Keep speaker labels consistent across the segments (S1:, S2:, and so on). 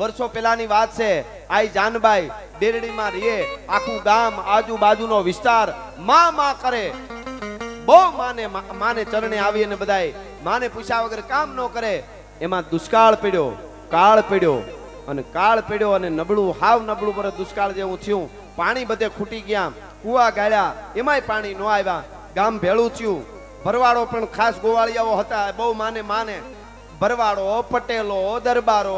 S1: વર્ષો પહેલાની વાત છે. આઈ જાનબાઈ ડેરડીમાં રહીએ, આખું ગામ આજુબાજુનો વિસ્તાર માં કરે. બહુ માને ચરણે આવી અને બધાય માને પૂછ્યા વગર કામ ન કરે. એમાં દુષ્કાળ પડ્યો, કાળ પડ્યો અને કાળ પડ્યો અને નબળું, હાવ નબળું પર દુષ્કાળ જેવું થયું. પાણી બધે ખૂટી ગયા, કુવા ગાળ્યા, એમાંય પાણી ન આવ્યા. ગામ ભેળું થયું. ભરવાડો પણ ખાસ ગોવાળિયાઓ હતા, બહુ માને ભરવાડો, પટેલો, દરબારો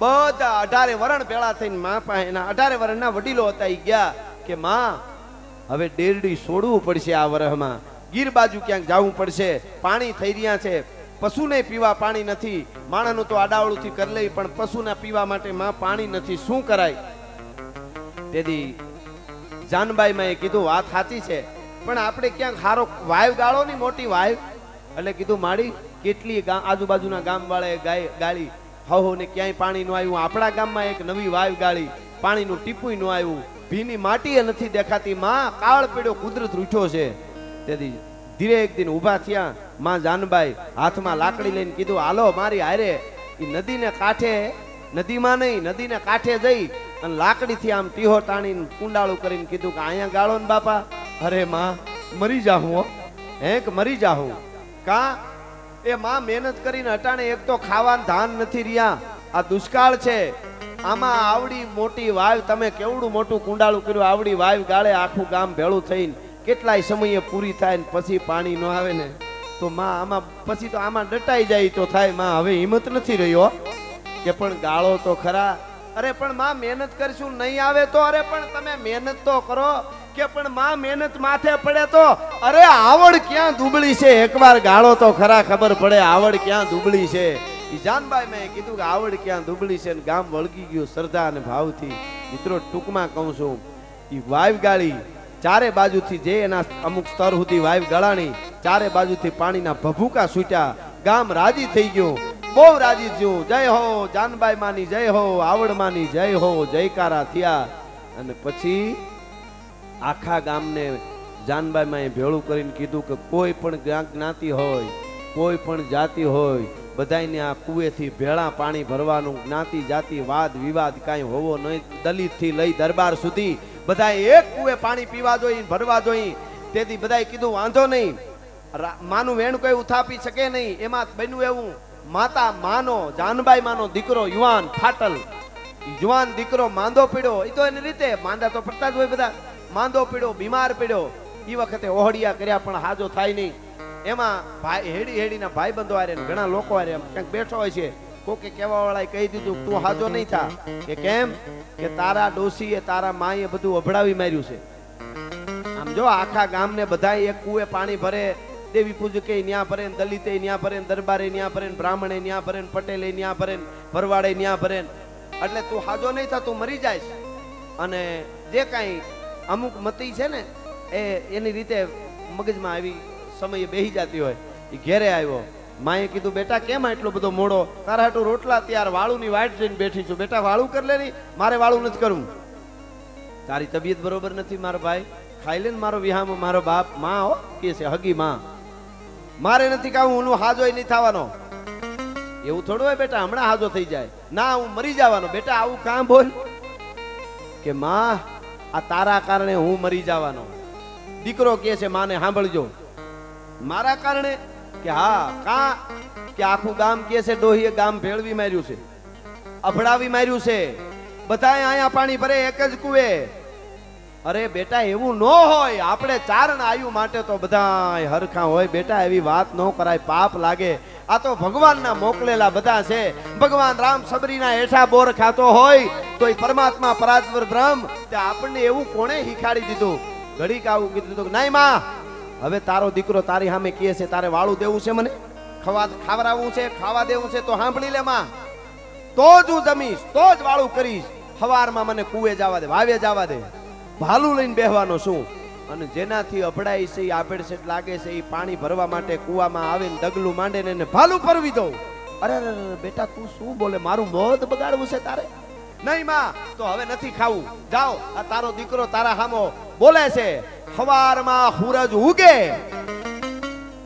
S1: બધા 18 વરણ ભેળા થઈને માં પાસે, એના 18 વરણના વડીલો હતા. એ ગયા કે માં હવે ડેરડી છોડવું પડશે, આ વરહમાં ગીર બાજુ ક્યાંક જવું પડશે. પાણી થઈ રહ્યા છે, પશુને પીવા પાણી નથી. માણસનું તો આડાવડુંથી કરી લઈ, પણ પશુને પીવા માટે માં પાણી નથી, શું કરાય? તેથી જાનબાઈ માં કીધું વાત સાચી છે, પણ આપણે ક્યાંક હારો વાયુ ગાળો ની મોટી વાયુ. એટલે કીધું માડી કેટલી આજુબાજુના ગામ વાળાએ ગાળી, હવ ને ક્યાંય પાણી નું આવ્યું. આપણા ગામમાં એક નવી વાયુ ગાળી, પાણીનું ટીપું ન આવ્યું, ભીની માટી નથી દેખાતી. માં કાળ પડ્યો, કુદરત રૂઠ્યો છે. તેથી ધીરે એક દિન ઊભા થયા. માં જાનબાઈ હાથમાં લાકડી લઈને કીધું હાલો મારી હારે. એ નદીને કાંઠે, નદીમાં નહીં નદીને કાંઠે જઈ અને લાકડીથી આમ ટીહો તાણીને કુંડાળું કરીને કીધું કે અહીંયા ગાળો ને બાપા. અરે માં મરી જાઉં, હેક મરી જાઉં. કા એ માં મહેનત કરીને અટાણે એક તો ખાવાનું ધાન નથી રહ્યા, આ દુષ્કાળ છે. આમાં આવડી મોટી વાવ, તમે કેવડું મોટું કુંડાળું કર્યું, આવડી વાવ ગાળે આખું ગામ ભેળું થઈને કેટલાય સમયે પૂરી થાય ને પછી પાણી ન આવે ને તો માં આમાં પછી તો આમાં ડટાઈ જાય તો થાય. માં હવે હિંમત નથી રહ્યો કે પણ ગાળો તો ખરા. અરે પણ માં મહેનત કરશું નહીં આવે તો, અરે પણ તમે મહેનત તો કરો. કે પણ માં મહેનત માથે પડે તો, અરે આવડ ક્યાં દુબળી છે, એકવાર ગાળો તો ખરા, ખબર પડે આવડ ક્યાં દુબળી છે. જાનબાઈ મેં કીધું કે આવડ ક્યાં દુબળી છે, ગામ વળગી ગયું શ્રદ્ધા અને ભાવથી. મિત્રો ટૂંકમાં કહું છું, એ વાવ ગાળી ચારે બાજુથી જે એના અમુક સ્તર સુધી વાવ ગળાણી, ચારે બાજુથી પાણીના ભભૂકા છૂટ્યા, ગામ રાજી થઈ ગયું, બહુ રાજી થયું. જય હો જાનબાઈ માની જય હો, આવડ માની જય હો, જયકારા થયા. અને પછી આખા ગામને જાનબાઈ માં ભેળું કરીને કીધું કે કોઈ પણ જ્ઞાતિ હોય, કોઈ પણ જાતિ હોય, બધાને આ કુએથી ભેળા પાણી ભરવાનું. જ્ઞાતિ જાતિ વાદ વિવાદ કાંઈ હોવો નહીં. દલિત થી લઈ દરબાર સુધી બધા એક કુએ પાણી પીવા જોઈએ, ભરવા જોઈએ. તેથી બધાએ કીધું વાંધો નહીં, માનું વેણ કોઈ ઉથાપી શકે નહીં. એમાં બન્યું એવું, માતા માનો જાનબાઈ માનો દીકરો યુવાન ફાટલ, યુવાન દીકરો માંદો પીડ્યો. એ તો એની રીતે માંદા તો પડતા જ હોય બધા. માંદો પીડ્યો, બીમાર પીડ્યો. એ વખતે ઓહડિયા કર્યા પણ હાજો થાય નહીં. એમાં ભાઈ હેડીના ભાઈ બંધો આરે, ઘણા લોકો આરે ક્યાંક બેઠો હોય છે. કોકે કેવા વાળાએ કહી દીધું તું હાજો નહીં થા. કે કેમ? કે તારા ડોસીએ તારા માએ બધું અભડાવી માર્યું છે. આમ જો આખા ગામને બધા એક કુએ પાણી ભરે, દેવી પૂજકે ન્યા ભરે, દલિતે ન્યા ભરે, દરબારે ન્યા ભરે, બ્રાહ્મણે ન્યા ભરે, પટેલે ન્યા ભરે, ભરવાડે ન્યા ભરે. એટલે તું હાજો નહીં થા, તું મરી જાય. અને જે કાંઈ અમુક મતી છે ને એની રીતે મગજમાં આવી સમયે બેહી જતી હોય. એ ઘેરે આવ્યો, માએ કીધું બેટા કેમ એટલો બધો મોડો? તારા હાટુ રોટલા ત્યાર, વાળુની વાટ જોઈને બેઠી છું. બેટા વાળું કરી લે. નહીં મારે વાળું નથી કરવું. તારી તબિયત બરોબર નથી મારો ભાઈ, ખાઈ લે ને મારો વિહામો. મારો બાપ માં હો કે છે, હગી માં. મારે નથી ખાવું, હું હાજો નહીં થવાનો. એવું થોડું હોય બેટા હમણાં હાજો થઈ જાય. ના હું મરી જવાનો. બેટા આવું કામ બોલ કે માં આ તારા કારણે હું મરી જવાનો. દીકરો કે છે માને સાંભળજો, મારા કારણે? કે હા. કા? કે આખું ગામ કે છે ડોહીએ ગામ ભેળવી માર્યું છે, અભડાવી માર્યું છે. બધાએ આયા પાણી ભરે એક જ કુએ. અરે બેટા એવું ન હોય. આપણે ચારણ આયુ માટે તો બધા હરખા હોય બેટા, એવી વાત ન કરાય, પાપ લાગે. આ તો ભગવાનના મોકલેલા બધા છે. ભગવાન રામ સબરીના હેઠા બોર ખાતો હોય તો એ પરમાત્મા પરાત્પર બ્રહ્મ તે આપણને એવું કોણે શીખાડી દીધું? ઘડીક આવું કીધું કે નહીં માં, હવે તારો દીકરો તારી સામે કહે છે તારે વાળું દેવું છે, મને ખાવડાવવું છે, ખાવા દેવું છે તો સાંભળી લે માં, તો જ હું જમીશ, તો જ વાળું કરીશ. સવારમાં મને કુએ જવા દે, વાવે જવા દે. ભાલું લઈને બેહવાનો શું? અને જેનાથી અભડાઈ છે, આભેડસેટ લાગે છે, એ પાણી ભરવા માટે કુવામાં આવે ને ડગલું માંડે ને એને ભાલું પરવી દઉં. અરે બેટા તું શું બોલે? મારું મોત બગાડવું છે તારે? નહીં માં, તો હવે નથી ખાવું. જાઓ, આ તારો દીકરો તારા સામો બોલે છે. સવારમાં સૂરજ ઉગે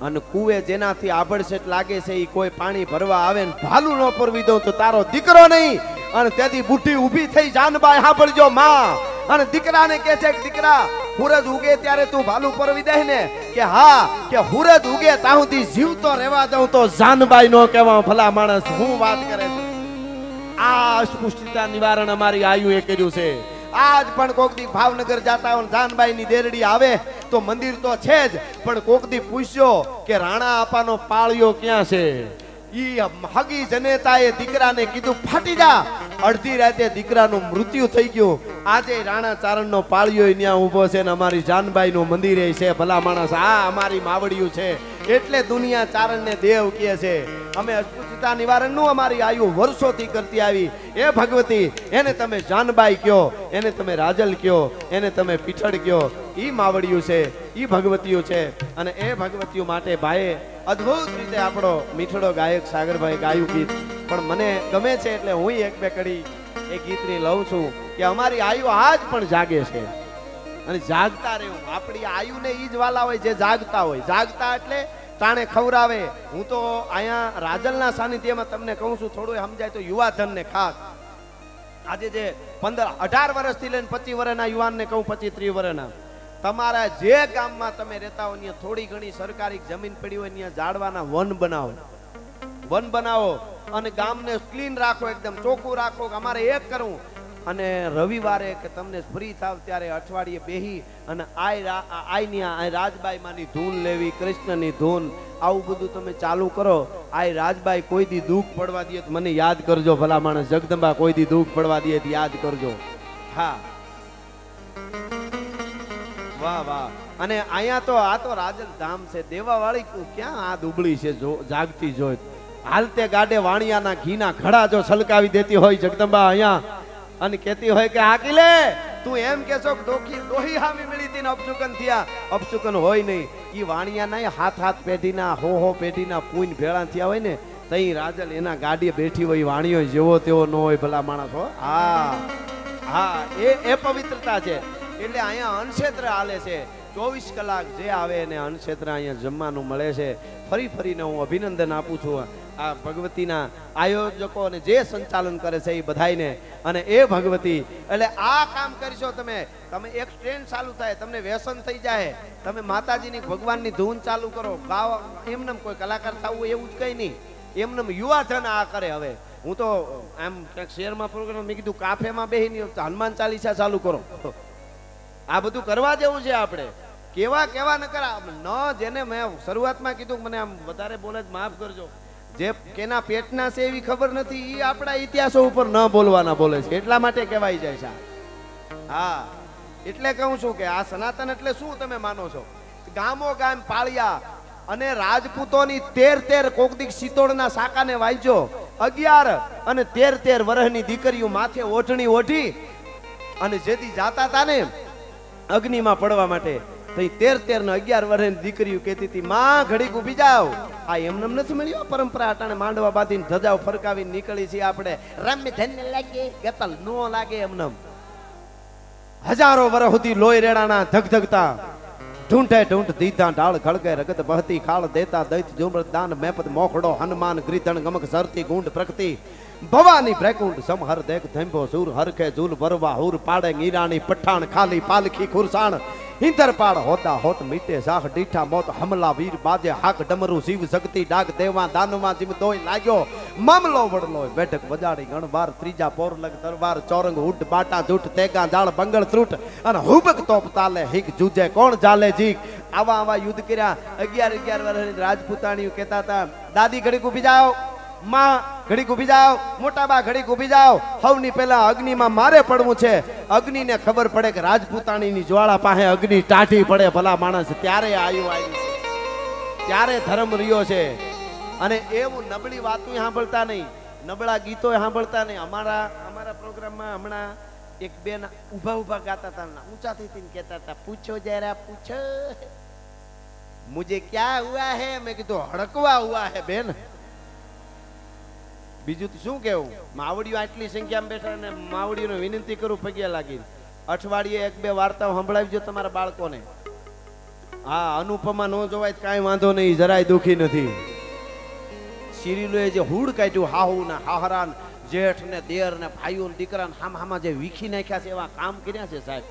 S1: અને કુએ જેનાથી આભડસેટ લાગે છે એ કોઈ પાણી ભરવા આવે ને ભાલું ન પરવી દઉં તો તારો દીકરો નહીં, અને તેથી બુઢી ઊભી થઈ જાનબાઈ સાંભળજો માં અને દીકરાને કહે છે કે દીકરા હુરજ ઉગે ત્યારે તું ભાલું પરવી દે ને કે હા કે હુરજ ઉગે ત્યાં સુધી જીવતો રહેવા દઉં તો જાનબાઈ નો કહેવા ભલા માણસ હું વાત કરે છે આ અસ્પૃશ્યતા નિવારણ અમારી આયુએ કર્યું છે આજ પણ કોક દી ભાવનગર જાતા હોય જાનબાઈ ની દેરડી આવે તો મંદિર તો છે જ પણ કોક દી પૂછ્યો કે રાણા આપાનો પાળિયો ક્યાં છે ઈ હગી જનેતાએ દીકરાને કીધું ફાટી જા અડધી રાતે દીકરાનું મૃત્યુ થઈ ગયું આજે રાણા ચારણનો પાળિયો ત્યાં ઊભો છે ને અમારી જાનબાઈ નું મંદિર છે ભલા માણસ આ અમારી માવડિયું છે એટલે દુનિયા ચારણને દેવ કહે છે અમે અસ્પૃશ્યતા નિવારણનું અમારી આયુ વર્ષોથી કરતી આવી એ ભગવતી એને તમે જાનબાઈ કયો એને તમે રાજલ કયો એને તમે પીઠળ કયો ઈ માવડિયું છે ઈ ભગવતીઓ છે અને એ ભગવતીઓ માટે ભાઈએ અદ્ભુત રીતે આપણો મીઠડો ગાયક સાગરભાઈ ગાયું ગીત પણ મને ગમે છે એટલે હું એક બે કડી એ ગીતની લઉં છું કે અમારી આયુ આજ પણ જાગે છે અને જાગતા રહેવું આપણી આયુને ઈ જ વાલા હોય જે જાગતા હોય જાગતા એટલે તાણે ખવરાવે હું તો અહીંયા રાજલના સાનિધ્યમાં તમને કહું છું થોડું સમજાય તો યુવાધનને ખાસ આજે જે 18 વર્ષથી લઈને 25 વર્ષના યુવાનને કહું 25-30 વર્ષના તમારા જે ગામમાં તમે રહેતા હોય ત્યાં થોડી ઘણી સરકારી જમીન પડી હોય ત્યાં ઝાડવાના વન બનાવો અને ગામને ક્લીન રાખો એકદમ ચોખ્ખું રાખો અમારે એક કરવું અને રવિવારે કે તમને ફ્રી થાવ ત્યારે અઠવાડિયે બેહી અને આઈ રાજબાઈ માની ધૂન લેવી કૃષ્ણની ધૂન આવું બધું તમે ચાલુ કરો આઈ રાજબાઈ કોઈ દી દુઃખ પડવા દે તો મને યાદ કરજો ભલા માણસ જગદંબા કોઈ દી દુઃખ પડવા દે તો યાદ કરજો હા વાહ વાહ અને અહીંયા તો આ તો રાજલ ધામ છે દેવાવાળી ક્યાં આ દુબળી છે જો જાગતી જોઈ હાલતે ગાડે વાણિયાના ઘીના ઘડા જો છલકાવી દેતી હોય જગદંબા અહીંયા અને કહેતી હોય કે હાકીલે તું એમ કેશો ડોહી હામી મળી હતી ને અપશુકન થયા અપશુકન હોય નહીં ઈ વાણિયા ના હાથ પેઢીના હો પેઢીના પૂન ભેળા થયા હોય ને તઈ રાજલ એના ગાડીએ બેઠી હોય વાણિયો જેવો તેવો ન હોય ભલા માણસ હો હા એ પવિત્રતા છે એટલે અહીંયા અનક્ષેત્ર હાલે છે 24 કલાક જે આવે એને અનક્ષેત્ર અહીંયા જમવાનું મળે છે ફરીને હું અભિનંદન આપું છું આ ભગવતીના આયોજકો અને જે સંચાલન કરે છે એ બધાઈને અને એ ભગવતી એટલે આ કામ કરશો તમે એક ટ્રેન ચાલુ થાય તમને વ્યસન થઈ જાય તમે માતાજીની ભગવાનની ધૂન ચાલુ કરો ગાવ એમને કોઈ કલાકાર થવું એવું જ કઈ નહીં એમને યુવાધન આ કરે હવે હું તો આમ ક્યાંક શહેરમાં પ્રોગ્રામ મેં કીધું કાફેમાં બેહીને હનુમાન ચાલીસા ચાલુ કરો આ બધું કરવા જેવું છે આપણે કેવા ન કરા ન જેને મેં શરૂઆતમાં કીધું મને આમ વધારે બોલે માફ કરજો જે કેના પેટના છે એવી ખબર નથી એ આપણા ઇતિહાસો ઉપર ન બોલવાના બોલે છે એટલા માટે કહેવાય જાય છે હા એટલે કહું છું કે આ સનાતન એટલે શું તમે માનો છો ગામો ગામ પાળિયા અને રાજપૂતોની 13 કોકદીક સિત્તોડના સાકાને વાંચજો 11 અને 13 વર્ષની દીકરીઓ માથે ઓઢણી ઓઢી અને જેથી જાતા હતા ને અગ્નિમાં પડવા માટે તો 13 ને 11 વર્ષની દીકરીઓ કહેતી હતી માં ઘડીક ઊભી જાવ આ એમને નથી મળ્યો પરંપરા અટાણે માંડવા બાંધીને ધજાવ ફરકાવીને નીકળી છે આપણે રમ્ય ધન્ય લાગે ગપલ નો લાગે એમને હજારો વર્ષ સુધી લોહી રેડાના ધગધગતા ઢૂંઢ દીધા ઢાળ ખળકે રગત બહતી ખાળ દેતા દૈત જુમર દાન મેપત મોખડો હનુમાન ગ્રીધણ ગમક સરતી ગુંડ પ્રકૃતિ ભવાની ભ્રેકુંડ સમહર દેખ ધંભો સુર હરખે ઝૂલ વરવા હુર પાડે ઈરાણી પઠાણ ખાલી પાલખી ખુરસાણ हिंदर पाड़ होता होत मीटे साख डीठा मौत हमला वीर बाजे हाक डमरू शिव शक्ति डाक देवा दानवा जिम दोय लाग्यो मामलो वडलो बैठक बजाड़ी गणवार त्रीजा पोर लग दरबार चौरंग उड बाटा जूठ तेगा जाल बंगल त्रुट अन हुबक तोप ताले हिक जूजे कोण जाले जीक आवा युद्ध कर्या 11 वर्षनी राजपूताणीओ कहेता था दादी घड़ी ऊभी जाओ मां घड़ी ऊभी जाओ मोटा बा घड़ी ऊभी जाओ हवनी पहला अग्नि में मारे पड़वू छे अग्नि ने खबर पड़े कि राजपूताणी नी ज्वाला पासे अग्नि टाटी पड़े भला माणस त्यारे आयु त्यारे धर्म रियो छे अने एवं नबળી વાતો સાંભળતા નહીં નબળા ગીતો સાંભળતા નહીં અમારા પ્રોગ્રામમાં હમણાં એક બેન ઊભા ગાતા હતા ઊંચાથી થઈને કહેતા હતા પૂછો જરા પૂછો मुझे क्या हुआ है मैं कीधुं हड़कवा हुआ है बेन बीजू तो शू कहूं मावड़ियों आटली संख्या में बैठा ने मावड़ियों विनंती करूं पगे लागी अठवाडिये 1-2 वार्ताओं संभळावजो तमारा बाळकोने हाँ अनुपमा नो जोवाय काई वांधो नहीं जराय दुखी नथी सीरीलोए जे हूड काढ्યું हाहू ना हाहरान જેઠ ને દેર ને ભાઈઓ ને દીકરા ને હામાં જે વીખી નાખ્યા છે એવા કામ કર્યા છે સાહેબ.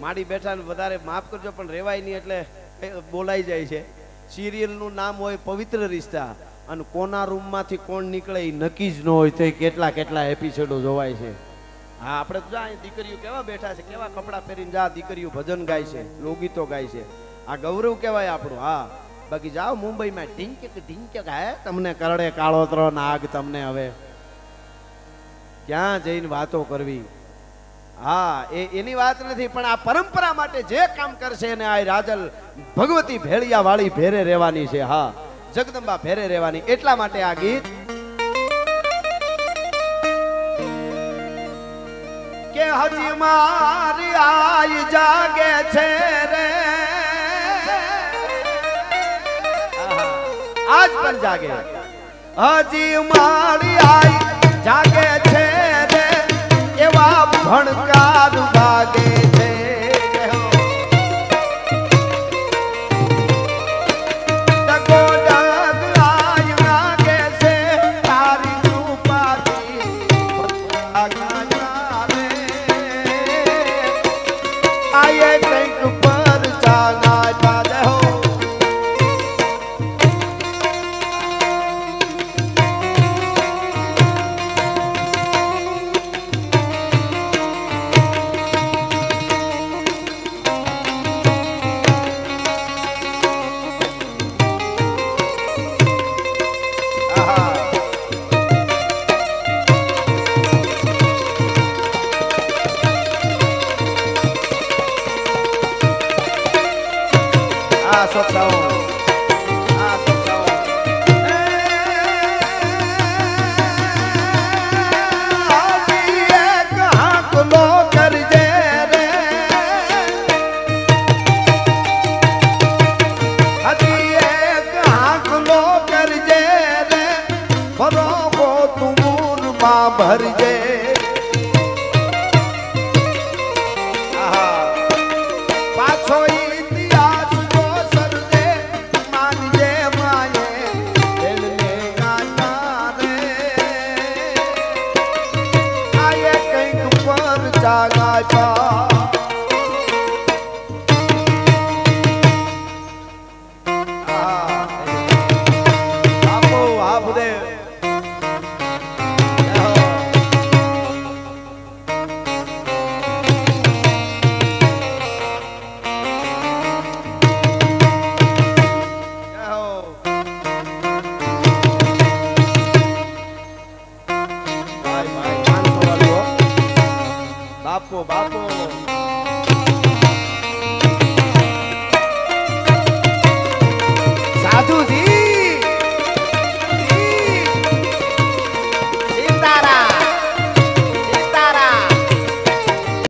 S1: માડી બેઠા ને વધારે માફ કરજો પણ રેવાય નહીં એટલે બોલાઈ જાય છે. સિરિયલ નું નામ હોય પવિત્ર રિશ્તા અને કોના રૂમ માંથી કોણ નીકળે એ નક્કી જ ન હોય તો કેટલા કેટલા એપિસોડો જોવાય છે. હા આપણે તો જા દીકરીઓ કેવા બેઠા છે, કેવા કપડા પહેરીને જા દીકરીઓ ભજન ગાય છે, લોકગીતો ગાય છે. આ ગૌરવ કહેવાય આપણું. હા બાકી જાઓ મુંબઈમાં ઢીંચક હે તમને કરડે કાળોતરો નાગ તમને હવે ક્યાં જઈને વાતો કરવી. હા એની વાત નથી પણ આ પરંપરા માટે જે કામ કરશે એને આ રાજલ ભગવતી ભેળિયા વાળી ભેરે રહેવાની છે. હા જગદંબા ભેરે રહેવાની એટલા માટે આ ગીત કે હજી મારી આઈ જાગે છે રે, આજ પણ જાગે. હજી મારી આઈ જાગે છે રે એવા ભણકાર વાગે છે. ભરજે પાછો ઇતિહાસ નો સરજે માનજે માયે દિલને ગાતા રે આયે કંઈક પર જાગા આપો આપદે બાપો